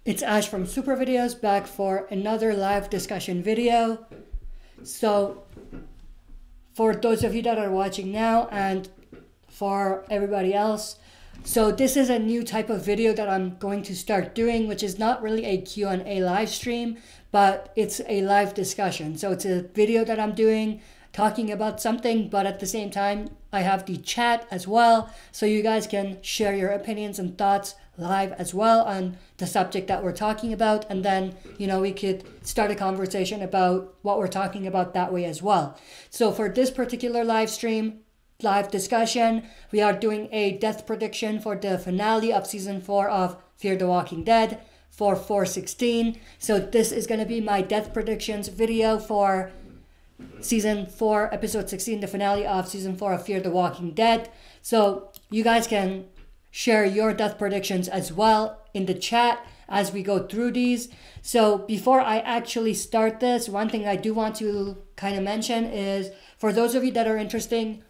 It's Ash from Super Videos, back for another live discussion video. So for those of you that are watching now and for everybody else, so this is a new type of video that I'm going to start doing, which is not really a Q&A live stream, but it's a live discussion. So it's a video that I'm doing talking about something, but at the same time I have the chat as well, so you guys can share your opinions and thoughts live as well on the subject that we're talking about, and then we could start a conversation about what we're talking about that way as well. So for this particular live discussion, we are doing a death prediction for the finale of season 4 of Fear the Walking Dead for 4/16. So this is going to be my death predictions video for season 4 episode 16, the finale of season 4 of Fear the Walking Dead. So you guys can share your death predictions as well in the chat as we go through these. So before I actually start this, one thing I do want to kind of mention is, for those of you that are interested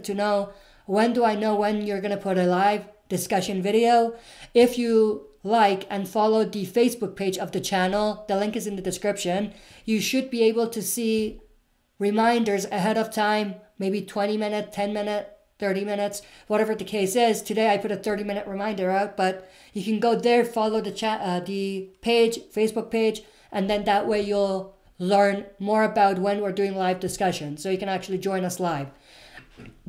to know when do I know when you're going to put a live discussion video, if you like and follow the Facebook page of the channel, the link is in the description, you should be able to see reminders ahead of time, maybe 20 minutes, 10 minutes, 30 minutes, whatever the case is. Today I put a 30-minute reminder out, but you can go there, follow the Facebook page, and then that way you'll learn more about when we're doing live discussion, so you can actually join us live.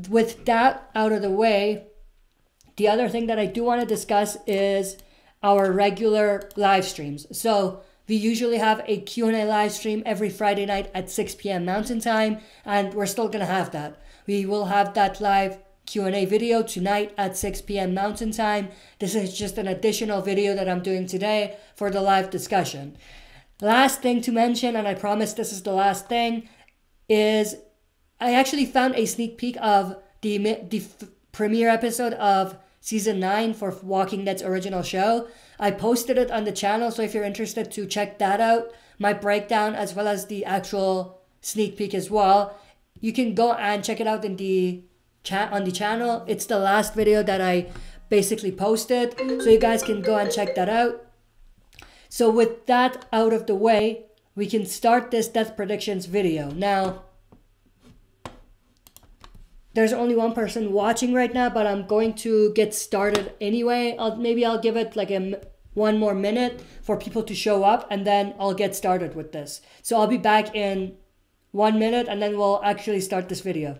With that out of the way, the other thing that I do want to discuss is our regular live streams. So we usually have a Q&A live stream every Friday night at 6 p.m. Mountain Time, and we're still going to have that. We will have that live Q&A video tonight at 6 p.m. Mountain Time. This is just an additional video that I'm doing today for the live discussion. Last thing to mention, and I promise this is the last thing, is I actually found a sneak peek of the premiere episode of Season 9 for Walking Dead's original show. I posted it on the channel, so if you're interested to check that out, my breakdown as well as the actual sneak peek as well, you can go and check it out in the chat on the channel. It's the last video that I basically posted, so you guys can go and check that out. So with that out of the way, we can start this death predictions video. Now, there's only one person watching right now, but I'm going to get started anyway. Maybe I'll give it like one more minute for people to show up, and then I'll get started with this. So I'll be back in 1 minute, and then we'll actually start this video.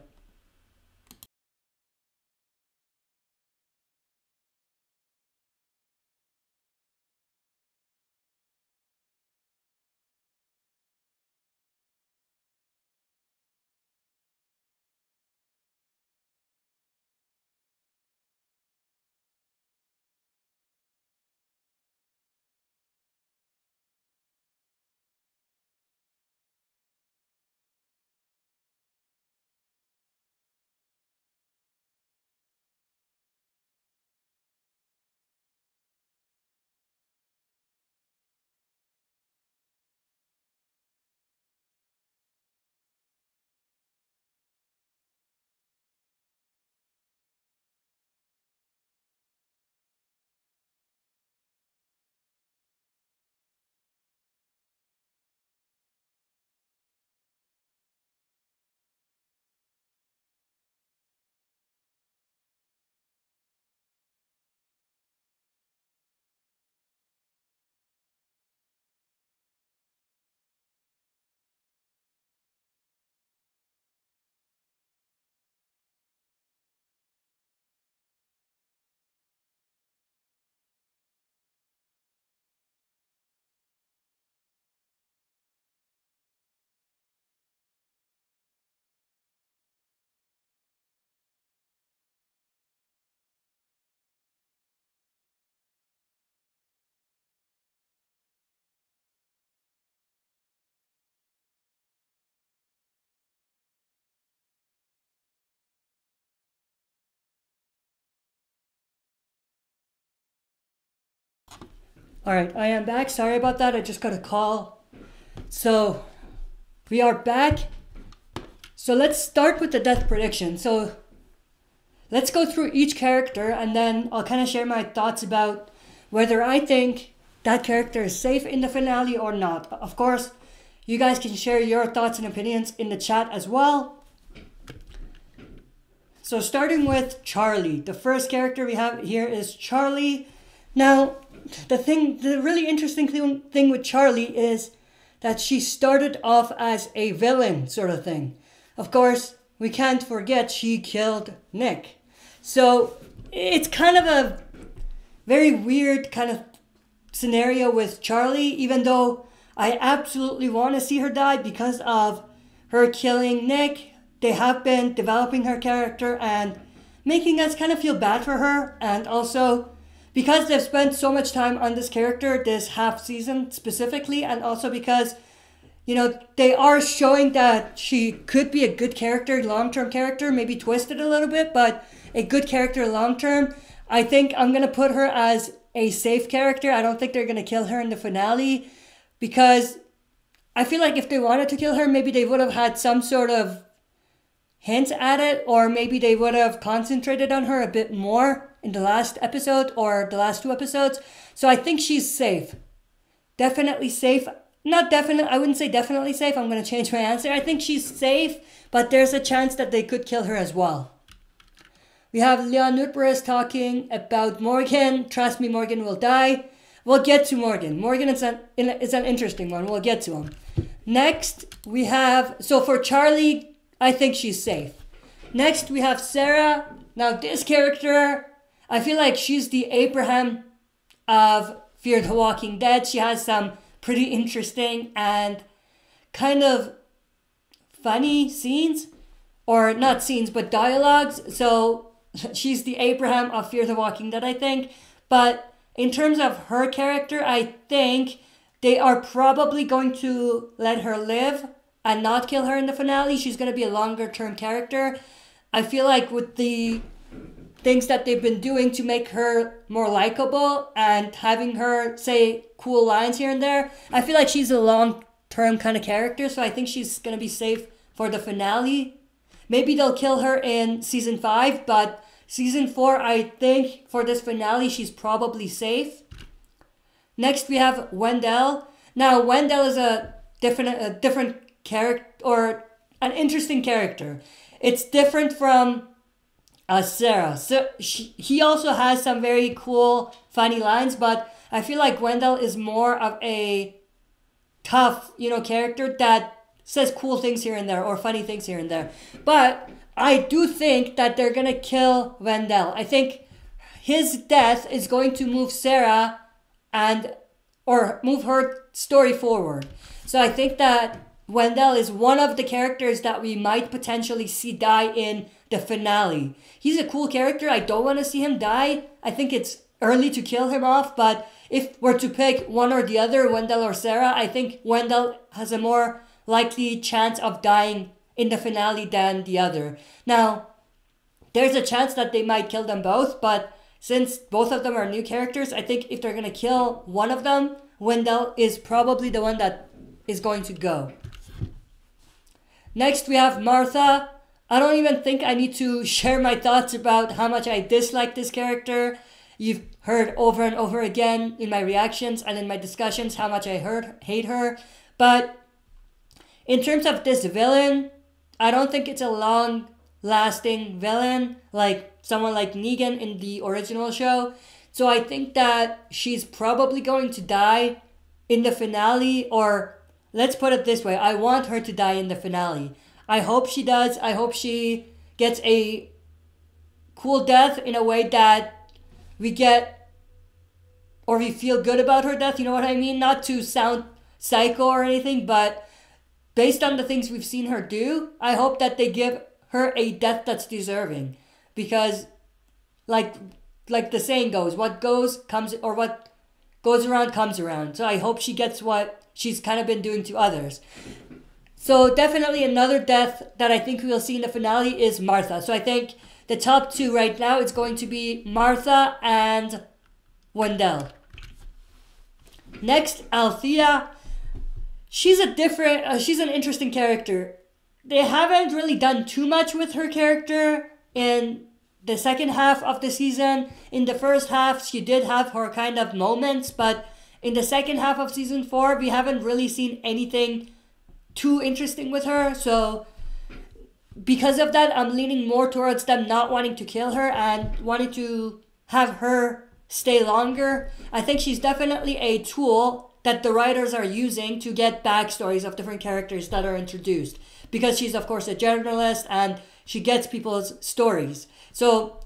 All right, I am back. Sorry about that. I just got a call. So we are back. So let's start with the death prediction. So let's go through each character, and then I'll kind of share my thoughts about whether I think that character is safe in the finale or not. Of course, you guys can share your thoughts and opinions in the chat as well. So starting with Charlie, the first character we have here is Charlie. Now, the really interesting thing with Charlie is that she started off as a villain sort of thing. Of course, we can't forget she killed Nick. So it's kind of a very weird kind of scenario with Charlie, even though I absolutely want to see her die because of her killing Nick. They have been developing her character and making us kind of feel bad for her, and also because they've spent so much time on this character this half season specifically, and also because, you know, they are showing that she could be a good character, long-term character, maybe twisted a little bit, but a good character long-term. I think I'm going to put her as a safe character. I don't think they're going to kill her in the finale, because I feel like if they wanted to kill her, maybe they would have had some sort of hint at it, or maybe they would have concentrated on her a bit more in the last episode or the last 2 episodes. So I think she's safe. Definitely safe. Not definite. I wouldn't say definitely safe. I'm going to change my answer. I think she's safe, but there's a chance that they could kill her as well. We have Leon Nutberes talking about Morgan. Trust me, Morgan will die. We'll get to Morgan. Morgan is an interesting one. We'll get to him. Next, we have... So for Charlie, I think she's safe. Next, we have Sarah. Now, this character, I feel like she's the Abraham of Fear the Walking Dead. She has some pretty interesting and kind of funny scenes. Or not scenes, but dialogues. So she's the Abraham of Fear the Walking Dead, I think. But in terms of her character, I think they are probably going to let her live and not kill her in the finale. She's going to be a longer term character. I feel like with the things that they've been doing to make her more likable and having her say cool lines here and there, I feel like she's a long term kind of character. So I think she's going to be safe for the finale. Maybe they'll kill her in season 5, but season 4, I think for this finale, she's probably safe. Next, we have Wendell. Now, Wendell is a different character, or an interesting character. It's different from Sarah. So he also has some very cool, funny lines, but I feel like Wendell is more of a tough, character that says cool things here and there, or funny things here and there. But I do think that they're going to kill Wendell. I think his death is going to move Sarah or move her story forward. So I think that Wendell is one of the characters that we might potentially see die in the finale. He's a cool character. I don't want to see him die. I think it's early to kill him off, but if we're to pick one or the other, Wendell or Sarah, I think Wendell has a more likely chance of dying in the finale than the other. Now, there's a chance that they might kill them both, but since both of them are new characters, I think if they're going to kill one of them, Wendell is probably the one that is going to go. Next, we have Martha. I don't even think I need to share my thoughts about how much I dislike this character. You've heard over and over again in my reactions and in my discussions how much I hate her. But in terms of this villain, I don't think it's a long-lasting villain like someone like Negan in the original show. So I think that she's probably going to die in the finale, or let's put it this way, I want her to die in the finale. I hope she does. I hope she gets a cool death in a way that we get, or we feel good about her death, you know what I mean? Not to sound psycho or anything, but based on the things we've seen her do, I hope that they give her a death that's deserving. Because, like the saying goes, what goes around comes around. So I hope she gets what she's kind of been doing to others. So definitely another death that I think we'll see in the finale is Martha. So I think the top 2 right now is going to be Martha and Wendell. Next, Althea. She's an interesting character. They haven't really done too much with her character in the second half of the season. In the first half, she did have her kind of moments, but in the second half of season 4, we haven't really seen anything too interesting with her. So because of that, I'm leaning more towards them not wanting to kill her and wanting to have her stay longer. I think she's definitely a tool that the writers are using to get backstories of different characters that are introduced, because she's of course a journalist and she gets people's stories. So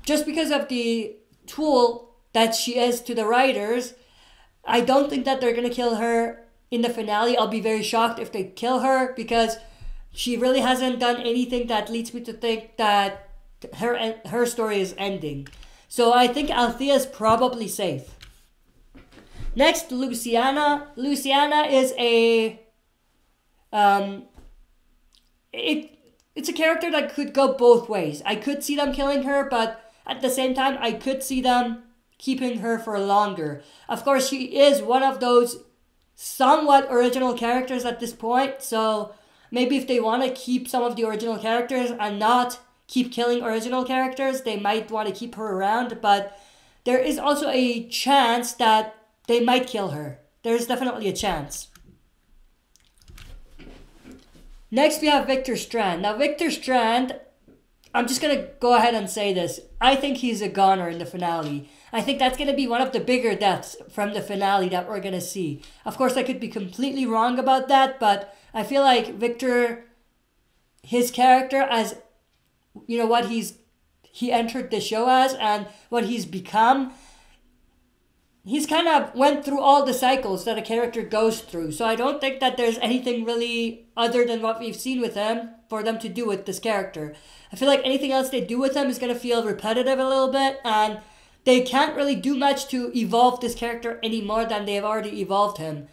just because of the tool that she is to the writers, I don't think that they're going to kill her in the finale. I'll be very shocked if they kill her, because she really hasn't done anything that leads me to think that her story is ending. So I think Althea is probably safe. Next, Luciana. Luciana is a it's a character that could go both ways. I could see them killing her, but at the same time, I could see them keeping her for longer. Of course, she is one of those somewhat original characters at this point, so maybe if they want to keep some of the original characters and not keep killing original characters, they might want to keep her around, but there is also a chance that they might kill her. There's definitely a chance. Next, we have Victor Strand. Now, Victor Strand, I'm just going to go ahead and say this. I think he's a goner in the finale. I think that's going to be one of the bigger deaths from the finale that we're going to see. Of course, I could be completely wrong about that, but I feel like Victor, his character as, you know, what he entered the show as and what he's become, he's kind of went through all the cycles that a character goes through. So I don't think that there's anything really other than what we've seen with him for them to do with this character. I feel like anything else they do with him is going to feel repetitive a little bit, and they can't really do much to evolve this character any more than they have already evolved him.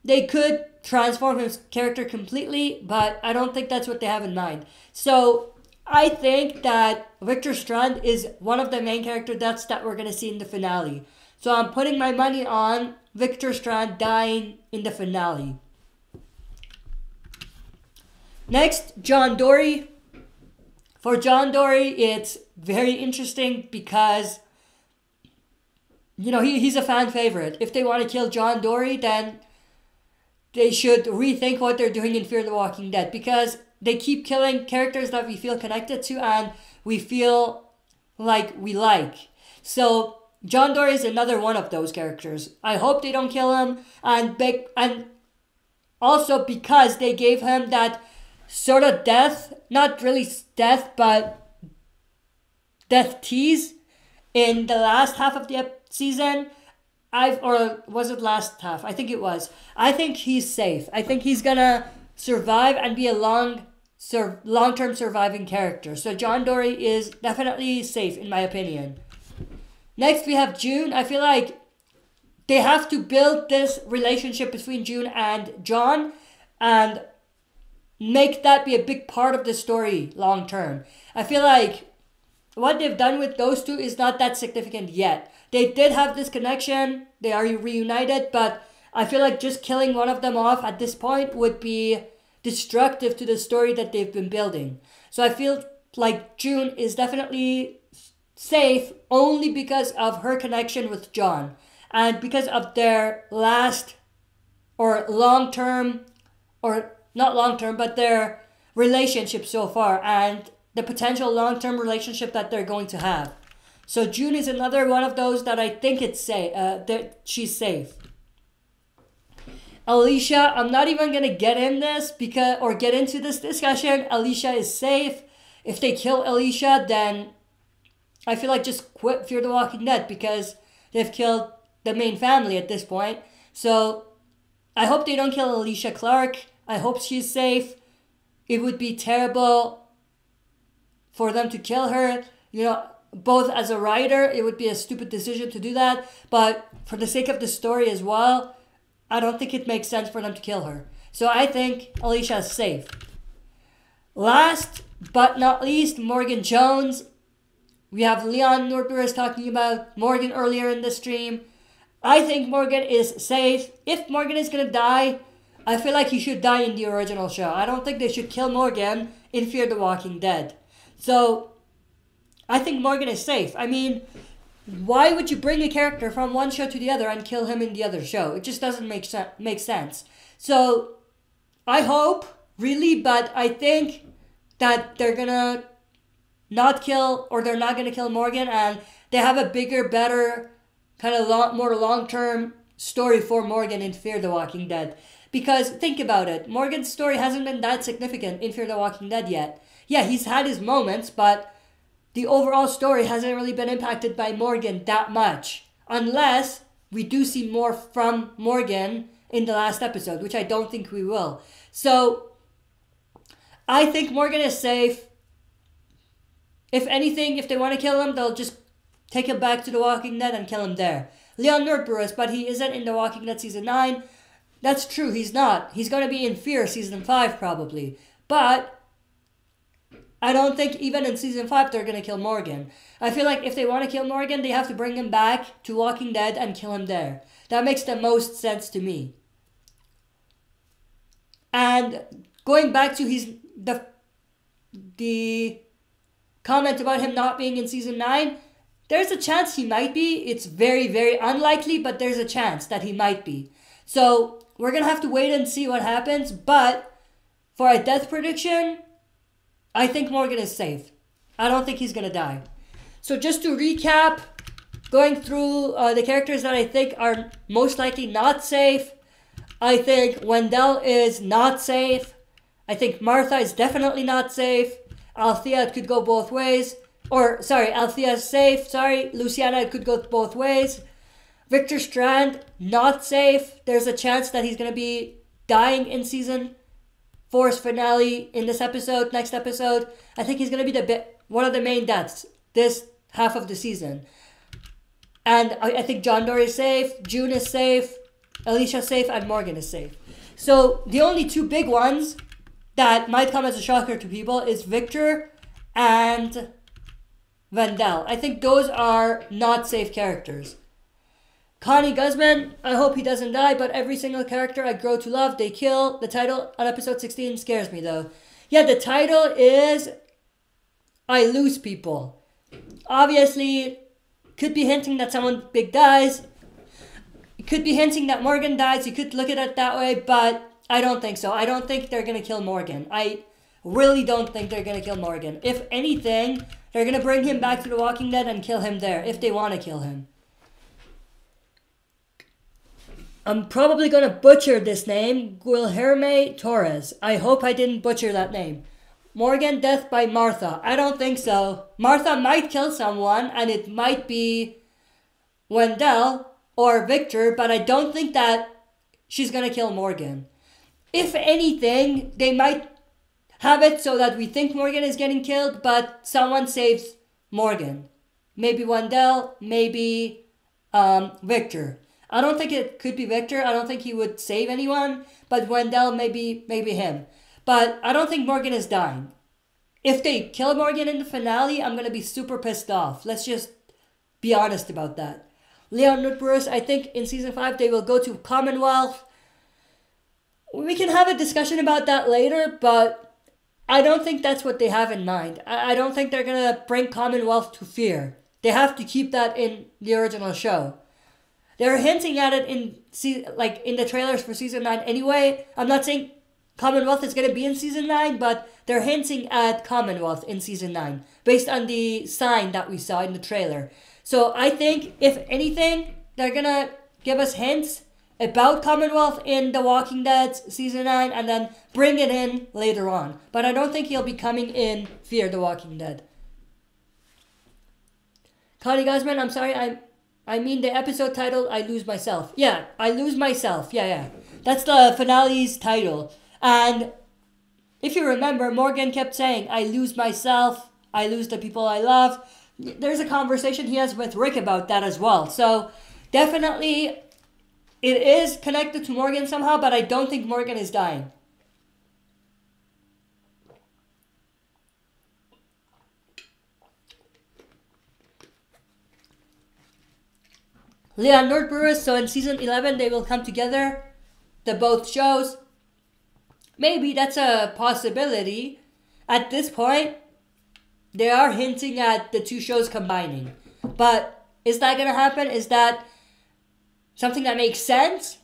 They could transform his character completely, but I don't think that's what they have in mind. So I think that Victor Strand is one of the main character deaths that we're going to see in the finale. So I'm putting my money on Victor Strand dying in the finale. Next, John Dory. For John Dory, it's very interesting because, you know, he's a fan favorite. If they want to kill John Dory, then they should rethink what they're doing in Fear the Walking Dead, because they keep killing characters that we feel connected to and we feel like we like. So John Dory is another one of those characters. I hope they don't kill him, and also because they gave him that sort of death, not really death, but death tease in the last half of the season. Or was it last half? I think it was. I think he's safe. I think he's gonna survive and be a long-term surviving character. So John Dory is definitely safe in my opinion. Next, we have June. I feel like they have to build this relationship between June and John and make that be a big part of the story long term. I feel like what they've done with those two is not that significant yet. They did have this connection. They are reunited, but I feel like just killing one of them off at this point would be destructive to the story that they've been building. So I feel like June is definitely safe only because of her connection with John and because of their last or long-term, or not long-term, but their relationship so far and the potential long-term relationship that they're going to have. So June is another one of those that I think it's safe, that she's safe. Alicia, I'm not even going to get into this discussion. Alicia is safe. If they kill Alicia, then I feel like just quit Fear the Walking Dead, because they've killed the main family at this point. So I hope they don't kill Alicia Clark. I hope she's safe. It would be terrible for them to kill her. You know, both as a writer, it would be a stupid decision to do that. But for the sake of the story as well, I don't think it makes sense for them to kill her. So I think Alicia is safe. Last but not least, Morgan Jones. We have Leon Norburus talking about Morgan earlier in the stream. I think Morgan is safe. If Morgan is going to die, I feel like he should die in the original show. I don't think they should kill Morgan in Fear the Walking Dead. So I think Morgan is safe. I mean, why would you bring a character from one show to the other and kill him in the other show? It just doesn't make sense. So, I hope, really, but I think that they're gonna not kill, or they're not gonna kill Morgan, and they have a bigger, better, kind of more long-term story for Morgan in Fear the Walking Dead. Because, think about it, Morgan's story hasn't been that significant in Fear the Walking Dead yet. Yeah, he's had his moments, but the overall story hasn't really been impacted by Morgan that much. Unless we do see more from Morgan in the last episode, which I don't think we will. So, I think Morgan is safe. If anything, if they want to kill him, they'll just take him back to The Walking Dead and kill him there. Leon Nordbrus, but he isn't in The Walking Dead Season 9. That's true, he's not. He's going to be in Fear Season 5 probably. But I don't think even in Season 5 they're going to kill Morgan. I feel like if they want to kill Morgan, they have to bring him back to Walking Dead and kill him there. That makes the most sense to me. And going back to the comment about him not being in Season 9, there's a chance he might be. It's very, very unlikely, but there's a chance that he might be. So, we're going to have to wait and see what happens, but for a death prediction, I think Morgan is safe. I don't think he's going to die. So just to recap, going through the characters that I think are most likely not safe, I think Wendell is not safe. I think Martha is definitely not safe. Althea, it could go both ways. Althea is safe. Luciana, it could go both ways. Victor Strand, not safe. There's a chance that he's going to be dying in Season 4's finale in this episode, next episode. I think he's going to be one of the main deaths this half of the season. And I think John Dorie is safe, June is safe, Alicia is safe, and Morgan is safe. So the only two big ones that might come as a shocker to people is Victor and Wendell. I think those are not safe characters. Connie Guzman, I hope he doesn't die, but every single character I grow to love, they kill. The title on episode 16 scares me though. Yeah, the title is I Lose People. Obviously, could be hinting that someone big dies. It could be hinting that Morgan dies. You could look at it that way, but I don't think so. I don't think they're going to kill Morgan. I really don't think they're going to kill Morgan. If anything, they're going to bring him back to The Walking Dead and kill him there, if they want to kill him. I'm probably going to butcher this name, Guilherme Torres. I hope I didn't butcher that name. Morgan, death by Martha. I don't think so. Martha might kill someone, and it might be Wendell or Victor, but I don't think that she's going to kill Morgan. If anything, they might have it so that we think Morgan is getting killed, but someone saves Morgan. Maybe Wendell, maybe Victor. I don't think it could be Victor. I don't think he would save anyone. But Wendell, maybe him. But I don't think Morgan is dying. If they kill Morgan in the finale, I'm going to be super pissed off. Let's just be honest about that. Leon Nutbrus, I think in Season 5 they will go to Commonwealth. We can have a discussion about that later, but I don't think that's what they have in mind. I don't think they're going to bring Commonwealth to Fear. They have to keep that in the original show. They're hinting at it in the trailers for Season 9 anyway. I'm not saying Commonwealth is going to be in Season 9, but they're hinting at Commonwealth in Season 9 based on the sign that we saw in the trailer. So I think, if anything, they're going to give us hints about Commonwealth in The Walking Dead Season 9 and then bring it in later on. But I don't think he'll be coming in Fear the Walking Dead. Connie Guzman, I'm sorry, I mean the episode title, I Lose Myself. Yeah, I Lose Myself. Yeah. That's the finale's title. And if you remember, Morgan kept saying, I lose myself, I lose the people I love. There's a conversation he has with Rick about that as well. So definitely it is connected to Morgan somehow, but I don't think Morgan is dying. Leon Nordbrus, so in Season 11 they will come together, the both shows. Maybe that's a possibility. At this point, they are hinting at the two shows combining. But is that going to happen? Is that something that makes sense?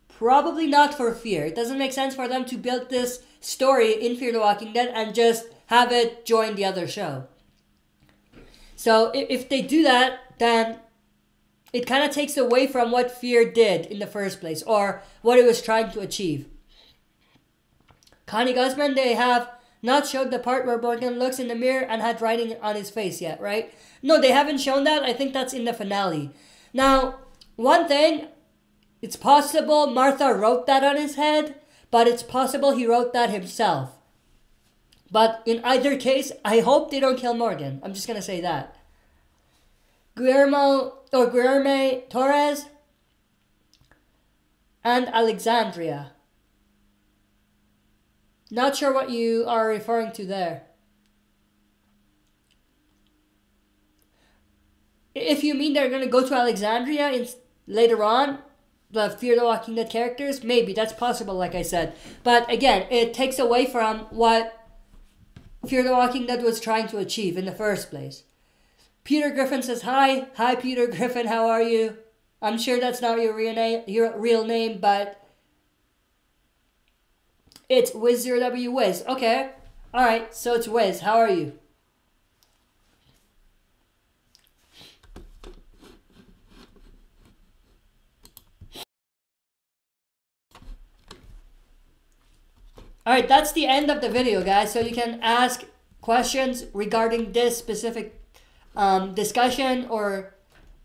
Probably not for Fear. It doesn't make sense for them to build this story in Fear the Walking Dead and just have it join the other show. So if they do that, then it kind of takes away from what Fear did in the first place, or what it was trying to achieve. Connie Guzman, they have not showed the part where Morgan looks in the mirror and had writing on his face yet, right? No, they haven't shown that. I think that's in the finale. Now, one thing, it's possible Martha wrote that on his head, but it's possible he wrote that himself. But in either case, I hope they don't kill Morgan. I'm just going to say that. Guillermo Torres and Alexandria. Not sure what you are referring to there. If you mean they're going to go to Alexandria later on, the Fear the Walking Dead characters, maybe, that's possible, like I said. But again, it takes away from what Fear the Walking Dead was trying to achieve in the first place. Peter Griffin says, hi. Hi, Peter Griffin, how are you? I'm sure that's not your real name, but it's Wiz0W Wiz. Okay. Alright, so it's Wiz. How are you? Alright, that's the end of the video, guys. So you can ask questions regarding this specific discussion or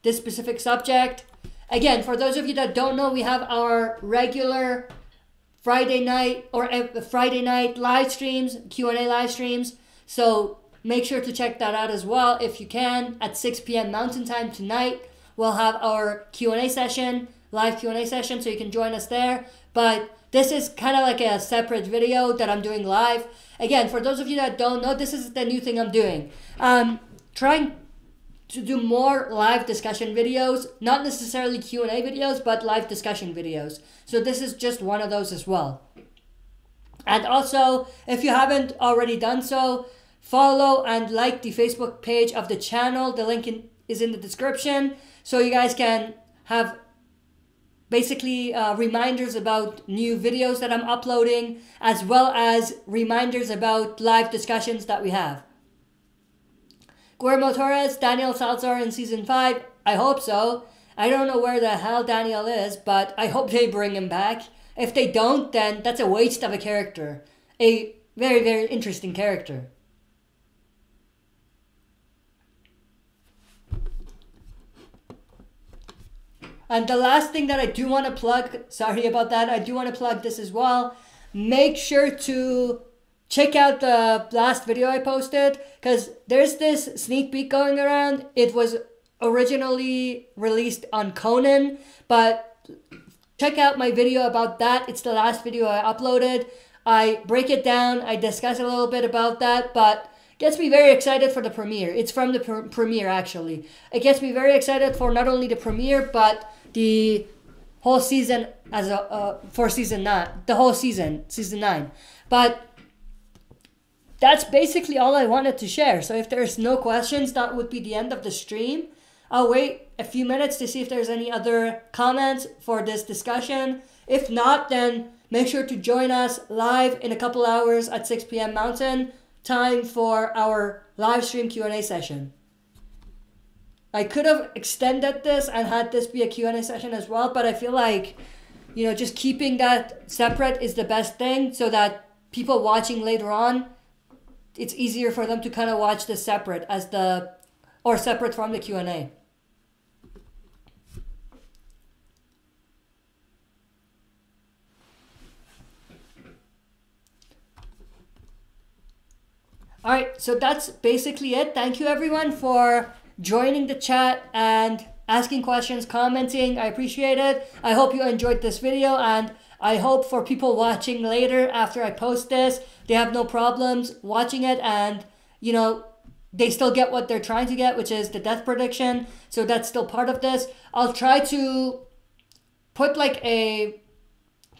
this specific subject. Again, for those of you that don't know, we have our regular Friday night live streams, Q&A live streams. So make sure to check that out as well if you can. At 6 p.m. Mountain Time tonight, we'll have our Q&A session, live Q&A session, so you can join us there. But this is kind of like a separate video that I'm doing live. Again, for those of you that don't know, this is the new thing I'm doing. Trying to do more live discussion videos, not necessarily Q&A videos, but live discussion videos. So this is just one of those as well. And also, if you haven't already done so, follow and like the Facebook page of the channel. The link is in the description, so you guys can have basically reminders about new videos that I'm uploading, as well as reminders about live discussions that we have. Guillermo Torres, Daniel Salazar in Season 5. I hope so. I don't know where the hell Daniel is, but I hope they bring him back. If they don't, then that's a waste of a character. A very, very interesting character. And the last thing that I do want to plug, sorry about that, I do want to plug this as well. Make sure to check out the last video I posted, because there's this sneak peek going around. It was originally released on Conan, but check out my video about that. It's the last video I uploaded. I break it down, I discuss a little bit about that, but gets me very excited for the premiere. It's from the premiere, actually. It gets me very excited for not only the premiere, but the whole season as for season 9, the whole season 9. But that's basically all I wanted to share. So if there's no questions, that would be the end of the stream. I'll wait a few minutes to see if there's any other comments for this discussion. If not, then make sure to join us live in a couple hours at 6 p.m. Mountain Time for our live stream Q&A session. I could have extended this and had this be a Q&A session as well, but I feel like, you know, just keeping that separate is the best thing, so that people watching later on, it's easier for them to kind of watch this separate separate from the Q&A. Alright, so that's basically it. Thank you everyone for joining the chat and asking questions, commenting. I appreciate it. I hope you enjoyed this video, and I hope for people watching later after I post this, they have no problems watching it, and, you know, they still get what they're trying to get, which is the death prediction. So that's still part of this. I'll try to put like a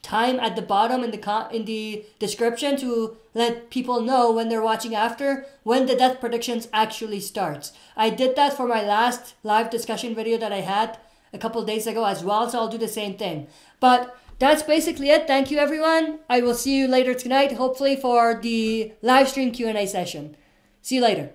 time at the bottom in the description to let people know when they're watching after when the death predictions actually starts. I did that for my last live discussion video that I had a couple days ago as well, so I'll do the same thing. But that's basically it. Thank you, everyone. I will see you later tonight, hopefully for the live stream Q&A session. See you later.